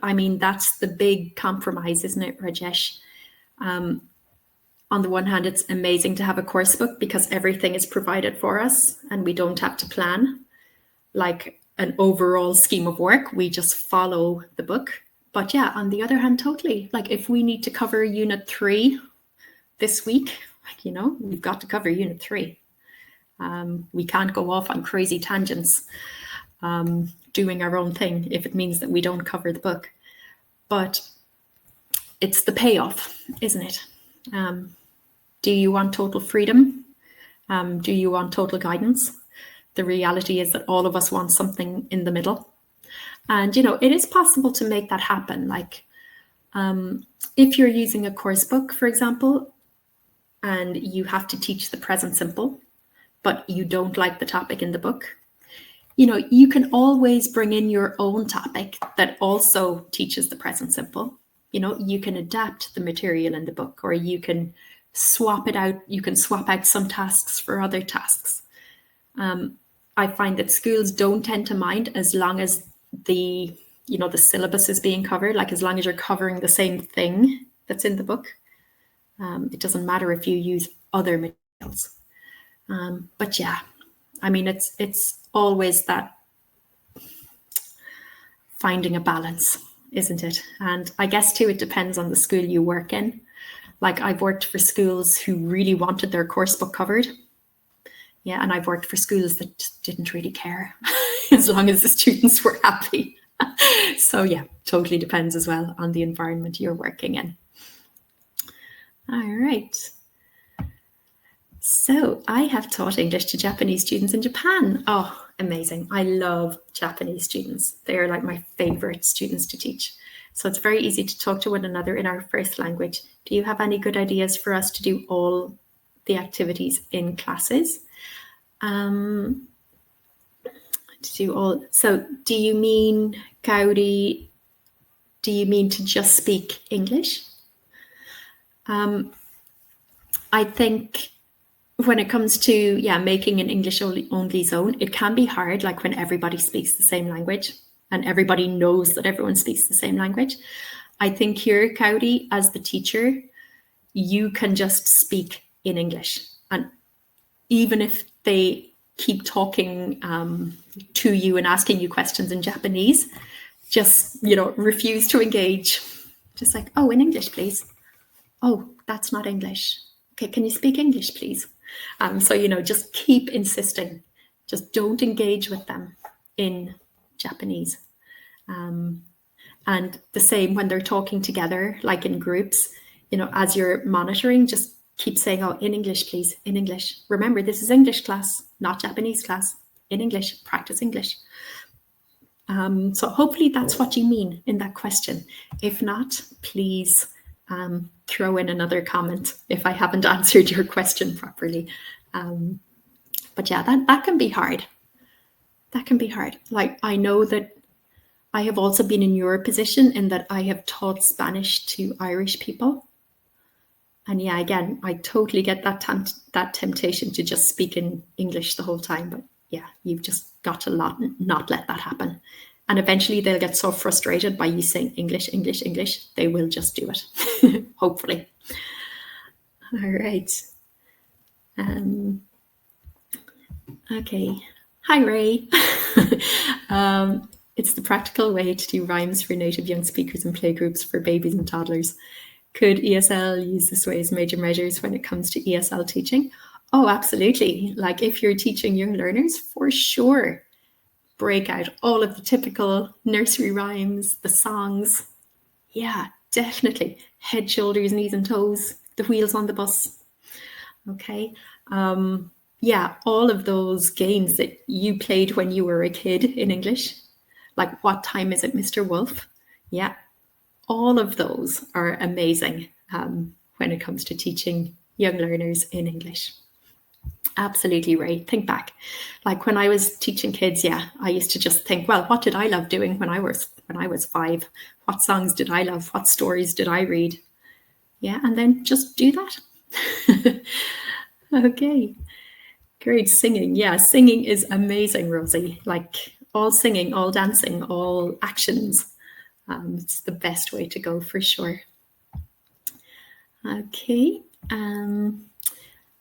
I mean, that's the big compromise, isn't it, Rajesh? On the one hand, it's amazing to have a course book because everything is provided for us and we don't have to plan like an overall scheme of work. We just follow the book. But yeah, on the other hand, totally. Like, if we need to cover Unit 3 this week, we've got to cover Unit 3. We can't go off on crazy tangents doing our own thing if it means that we don't cover the book. But it's the payoff, isn't it? Do you want total freedom? Do you want total guidance? The reality is that all of us want something in the middle. And, it is possible to make that happen. Like, if you're using a course book, for example, and you have to teach the present simple, but you don't like the topic in the book, you can always bring in your own topic that also teaches the present simple. You can adapt the material in the book, or you can swap it out. You can swap out some tasks for other tasks. I find that schools don't tend to mind as long as the syllabus is being covered, like as long as you're covering the same thing that's in the book. It doesn't matter if you use other materials. But yeah, I mean, it's always that finding a balance, isn't it? And I guess too, it depends on the school you work in. Like, I've worked for schools who really wanted their course book covered. Yeah, and I've worked for schools that just didn't really care as long as the students were happy. So yeah, totally depends as well on the environment you're working in. All right. So I have taught English to Japanese students in Japan. Oh, amazing. I love Japanese students. They are like my favorite students to teach. So it's very easy to talk to one another in our first language. Do you have any good ideas for us to do all the activities in classes? So do you mean, Kauri, do you mean to just speak English? I think when it comes to, making an English only zone, it can be hard, like when everybody speaks the same language and everybody knows that everyone speaks the same language. I think here, Kauri, as the teacher, you can just speak in English. And even if they keep talking to you and asking you questions in Japanese, just, refuse to engage. Just like, oh, in English, please. Oh, that's not English. Okay, can you speak English, please? So, just keep insisting. Just don't engage with them in Japanese. And the same when they're talking together, like in groups, as you're monitoring, just keep saying, oh, in English, please, in English. Remember, this is English class, not Japanese class. In English, practice English. So hopefully that's what you mean in that question. If not, please throw in another comment if I haven't answered your question properly. But yeah, that can be hard. That can be hard. Like, I know that I have also been in your position in that I have taught Spanish to Irish people. And yeah, again, I totally get that temptation to just speak in English the whole time. But yeah, you've just got to not let that happen. And eventually they'll get so frustrated by you saying English, English, English, they will just do it, hopefully. All right. Okay. Hi, Ray. It's the practical way to do rhymes for native young speakers and playgroups for babies and toddlers. Could ESL use this way as major measures when it comes to ESL teaching? Oh, absolutely. Like, if you're teaching young learners, for sure, break out all of the typical nursery rhymes, the songs. Yeah, definitely. Head, shoulders, knees and toes, the wheels on the bus. Okay. Yeah, all of those games that you played when you were a kid in English, like what time is it, Mr. Wolf? Yeah, all of those are amazing when it comes to teaching young learners in English. Absolutely, Ray. Think back. Like, when I was teaching kids, yeah, I used to just think, well, what did I love doing when I was 5? What songs did I love? What stories did I read? Yeah, and then just do that. Okay. Great. Singing. Yeah, singing is amazing, Rosie. Like, all singing, all dancing, all actions. It's the best way to go for sure. Okay.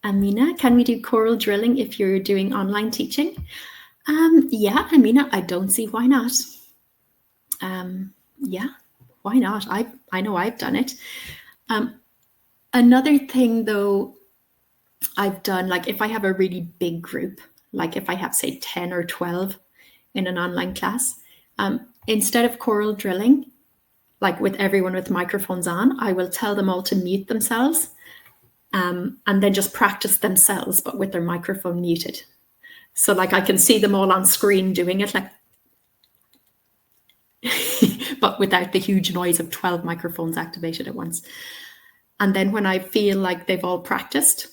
Amina, can we do choral drilling if you're doing online teaching? Yeah, Amina, I don't see why not. Yeah, why not? I know I've done it. Another thing, though, I've done, like, if I have a really big group, like if I have, say, 10 or 12 in an online class, instead of choral drilling, like with everyone with microphones on, I will tell them all to mute themselves and then just practice themselves, but with their microphone muted. So, like, I can see them all on screen doing it, like, but without the huge noise of 12 microphones activated at once. And then when I feel like they've all practiced,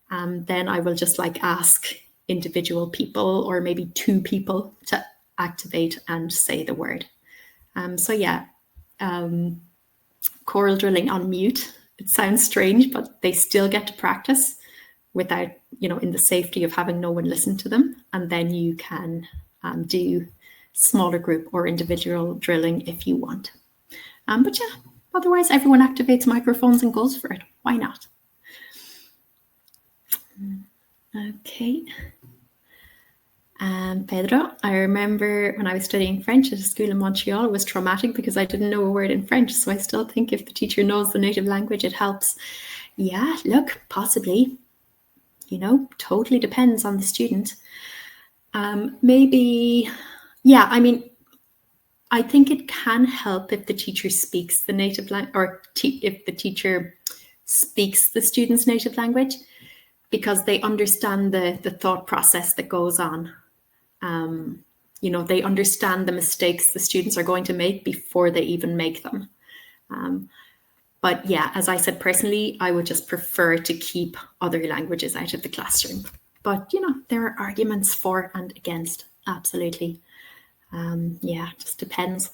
then I will just like ask individual people or maybe 2 people to activate and say the word. So yeah, choral drilling on mute. It sounds strange, but they still get to practice without, in the safety of having no one listen to them. And then you can do smaller group or individual drilling if you want. But yeah, otherwise everyone activates microphones and goes for it. Why not? Okay. Pedro, I remember when I was studying French at a school in Montreal, it was traumatic because I didn't know a word in French. So I still think if the teacher knows the native language, it helps. Yeah, look, possibly, totally depends on the student. Maybe, yeah, I mean, I think it can help if the teacher speaks the native language, or if the teacher speaks the student's native language, because they understand the thought process that goes on. They understand the mistakes the students are going to make before they even make them. But yeah, as I said, personally, I would just prefer to keep other languages out of the classroom. But, there are arguments for and against. Absolutely. Yeah, it just depends.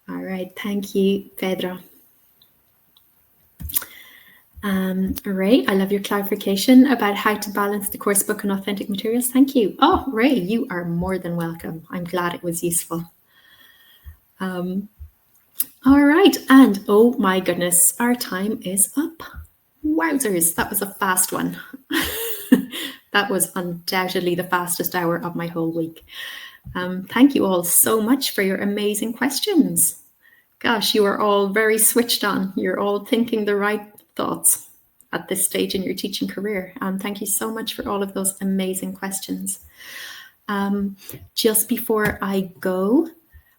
All right. Thank you, Pedro. Ray, I love your clarification about how to balance the course book and authentic materials. Thank you. Oh, Ray, you are more than welcome. I'm glad it was useful. All right. And oh my goodness, our time is up. Wowzers, that was a fast one. That was undoubtedly the fastest hour of my whole week. Thank you all so much for your amazing questions. Gosh, you are all very switched on. You're all thinking the right thoughts at this stage in your teaching career. Thank you so much for all of those amazing questions. Just before I go,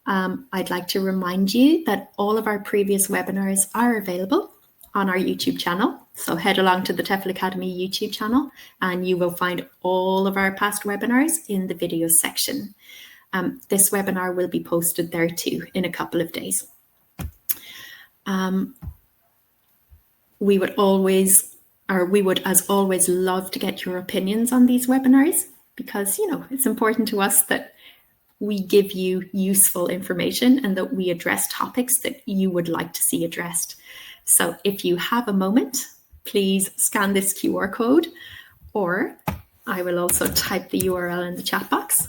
I'd like to remind you that all of our previous webinars are available on our YouTube channel. So head along to the TEFL Academy YouTube channel and you will find all of our past webinars in the videos section. This webinar will be posted there too in a couple of days. We would as always love to get your opinions on these webinars, because it's important to us that we give you useful information and that we address topics that you would like to see addressed. So if you have a moment, please scan this QR code, or I will also type the URL in the chat box,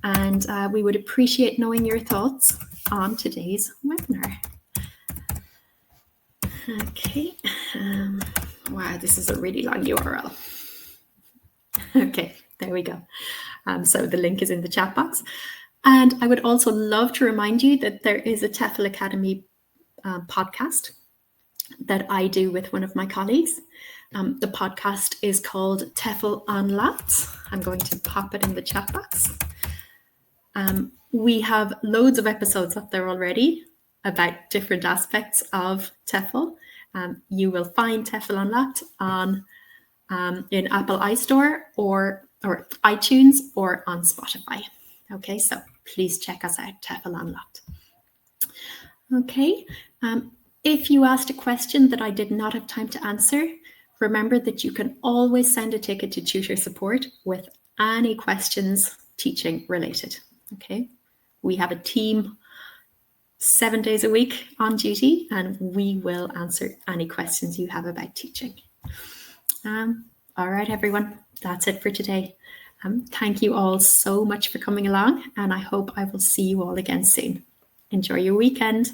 and we would appreciate knowing your thoughts on today's webinar. Okay, wow, this is a really long URL. Okay, there we go. So the link is in the chat box. And I would also love to remind you that there is a TEFL Academy podcast that I do with one of my colleagues. The podcast is called TEFL on Lots. I'm going to pop it in the chat box. We have loads of episodes up there already about different aspects of TEFL. You will find TEFL Unlocked on in Apple iStore or iTunes or on Spotify. Okay, so please check us out, TEFL Unlocked. Okay, if you asked a question that I did not have time to answer, remember that you can always send a ticket to tutor support with any questions teaching related. Okay, we have a team 7 days a week on duty, and we will answer any questions you have about teaching. All right, everyone, that's it for today. Thank you all so much for coming along, and I hope I will see you all again soon. Enjoy your weekend.